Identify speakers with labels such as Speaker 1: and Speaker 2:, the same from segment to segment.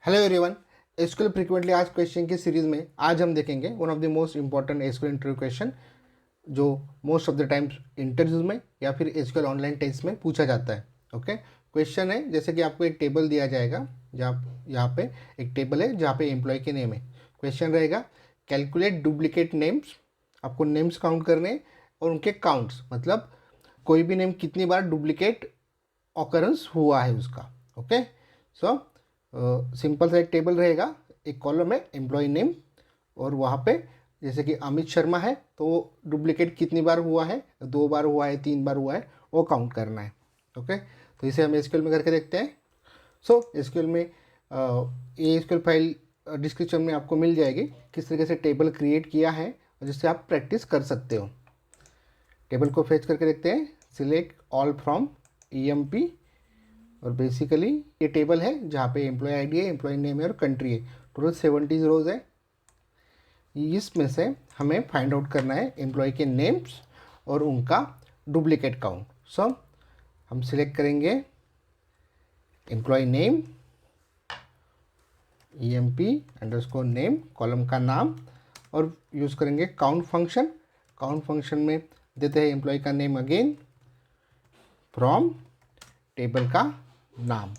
Speaker 1: Hello everyone, SQL frequently asked question की series में आज हम देखेंगे one of the most important SQL interview question जो most of the times interviews में या फिर एसक्यूएल ऑनलाइन टेस्ट में पूछा जाता है। ओके, क्वेश्चन है जैसे कि आपको एक टेबल दिया जाएगा जहाँ यहाँ पे एक टेबल है जहाँ पे एम्प्लॉय के नेम है। क्वेश्चन रहेगा कैलकुलेट डुप्लीकेट नेम्स। आपको नेम्स काउंट करने हैं और उनके काउंट्स, मतलब कोई भी नेम कितनी बार डुप्लीकेट ऑकरेंस हुआ है उसका। ओके, सो सिंपल सा एक टेबल रहेगा, एक कॉलम है एम्प्लॉय नेम और वहाँ पे जैसे कि अमित शर्मा है तो डुप्लीकेट कितनी बार हुआ है, 2 बार हुआ है, 3 बार हुआ है, वो काउंट करना है। ओके, तो इसे हम एसक्यूएल में करके देखते हैं। सो एसक्यूएल में ये एसक्यूएल फाइल डिस्क्रिप्शन में आपको मिल जाएगी किस तरीके से टेबल क्रिएट किया है और जिससे आप प्रैक्टिस कर सकते हो। टेबल को फेच करके देखते हैं। सिलेक्ट ऑल फ्रॉम EMP और बेसिकली ये टेबल है जहाँ पे एम्प्लॉय आईडी है, एम्प्लॉय नेम है और कंट्री है। टोटल 70 रोज है। इसमें से हमें फाइंड आउट करना है एम्प्लॉय के नेम्स और उनका डुप्लीकेट काउंट। सो हम सिलेक्ट करेंगे employ name, EMP_ name, column का नाम और यूज़ करेंगे काउंट फंक्शन। काउंट फंक्शन में देते हैं एम्प्लॉय का नेम अगेन फ्रॉम टेबल का नाम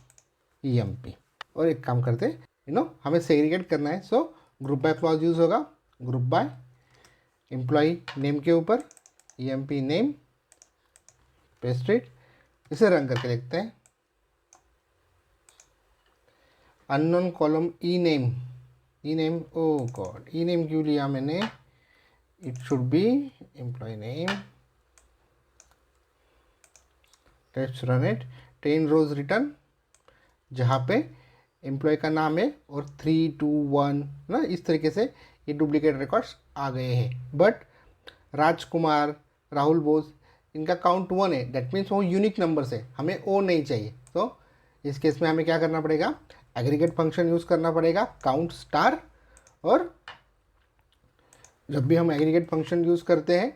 Speaker 1: EMP। और एक काम करते हैं, हमें सेग्रीगेट करना है। So group by clause use होगा। ग्रुप बाय एम्प्लॉय नेम के ऊपर EMP नेम, पेस्ट इट। इसे रन करके देखते हैं। Unknown column E name, oh God, E name क्यों लिया मैंने? It should be employ name. Let's run it. 10 rows return जहाँ पे एम्प्लॉय का नाम है और 3, 2, 1 ना, इस तरीके से ये डुप्लीकेट रिकॉर्ड्स आ गए हैं। बट राजकुमार, राहुल बोस, इनका काउंट 1 है, दैट मीन्स वो यूनिक नंबर्स है, हमें ओ नहीं चाहिए। तो इस केस में हमें क्या करना पड़ेगा? एग्रीगेट फंक्शन यूज़ करना पड़ेगा, काउंट स्टार। और जब भी हम एग्रीगेट फंक्शन यूज़ करते हैं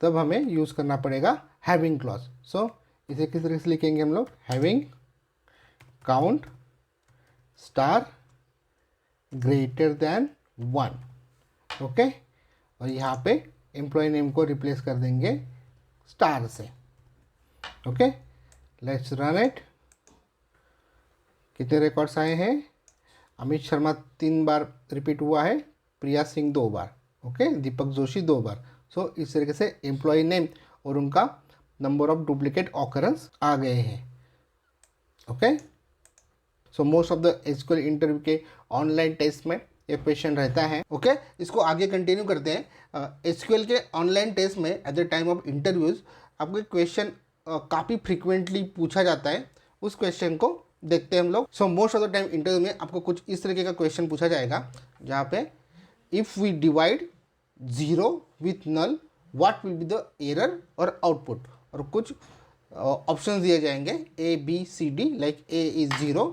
Speaker 1: तब हमें यूज़ करना पड़ेगा हैविंग क्लॉज। सो इसे किस तरीके से लिखेंगे हम लोग? Having count star greater than 1। Okay, और यहाँ पे एम्प्लॉय नेम को रिप्लेस कर देंगे स्टार से। Okay, let's run it. कितने रिकॉर्ड्स आए हैं? अमित शर्मा 3 बार रिपीट हुआ है, प्रिया सिंह 2 बार, ओके, दीपक जोशी 2 बार। सो इस तरीके से एम्प्लॉय नेम और उनका नंबर ऑफ डुप्लीकेट ऑकरेंस आ गए हैं। Okay, so most of the SQL interview के ऑनलाइन टेस्ट में ये क्वेश्चन रहता है। ओके, इसको आगे कंटिन्यू करते हैं। एसक्यूएल के ऑनलाइन टेस्ट में at the time of interviews आपको क्वेश्चन काफ़ी फ्रिक्वेंटली पूछा जाता है। उस क्वेश्चन को देखते हैं हम लोग। So most of the time interview में आपको कुछ इस तरीके का क्वेश्चन पूछा जाएगा जहाँ पे if we divide 0 with null what will be the error और आउटपुट, और कुछ ऑप्शंस दिए जाएंगे ABCD, like A is 0,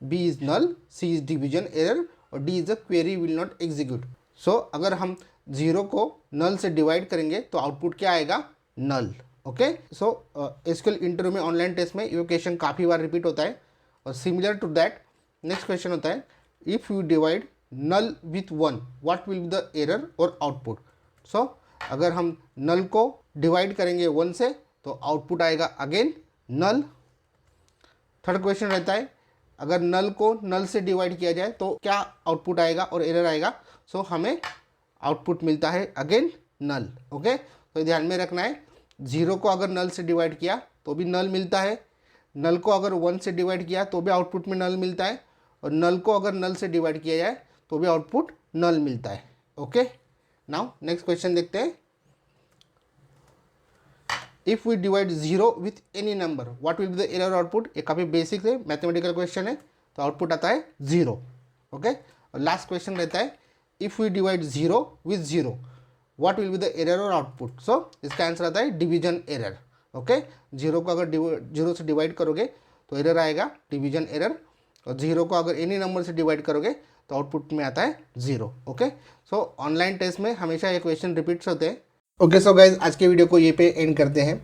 Speaker 1: B is null, C is division error और D is a query will not execute. So अगर हम 0 को नल से डिवाइड करेंगे तो आउटपुट क्या आएगा? Null. Okay, so SQL interview में ऑनलाइन टेस्ट में ये क्वेश्चन काफ़ी बार रिपीट होता है। और similar to that next question होता है if you divide null with 1 what will be the error और आउटपुट। सो अगर हम नल को डिवाइड करेंगे 1 से तो आउटपुट आएगा अगेन नल। थर्ड क्वेश्चन रहता है अगर नल को नल से डिवाइड किया जाए तो क्या आउटपुट आएगा और एरर आएगा। सो हमें आउटपुट मिलता है अगेन नल। ओके, तो ध्यान में रखना है 0 को अगर नल से डिवाइड किया तो भी नल मिलता है, नल को अगर 1 से डिवाइड किया तो भी आउटपुट में नल मिलता है, और नल को अगर नल से डिवाइड किया जाए तो भी आउटपुट नल मिलता है। ओके, नाउ नेक्स्ट क्वेश्चन देखते हैं। If we divide 0 with any number what will be the error output. ये काफ़ी बेसिक है, मैथमेटिकल क्वेश्चन है, तो आउटपुट आता है 0। ओके, और लास्ट क्वेश्चन रहता है if we divide 0 with 0 what will be the error और आउटपुट। सो इसका आंसर आता है डिवीजन एरर। ओके, 0 को अगर 0 से डिवाइड करोगे तो एरर आएगा डिवीजन एरर, और 0 को अगर एनी नंबर से डिवाइड करोगे तो आउटपुट में आता है 0। ओके, सो ऑनलाइन टेस्ट में हमेशा ये क्वेश्चन रिपीट्स होते हैं। ओके, सो गाइज आज के वीडियो को ये पे एंड करते हैं।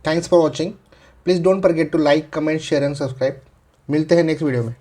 Speaker 1: Thanks for watching. Please don't forget to like, comment, share and subscribe. मिलते हैं नेक्स्ट वीडियो में।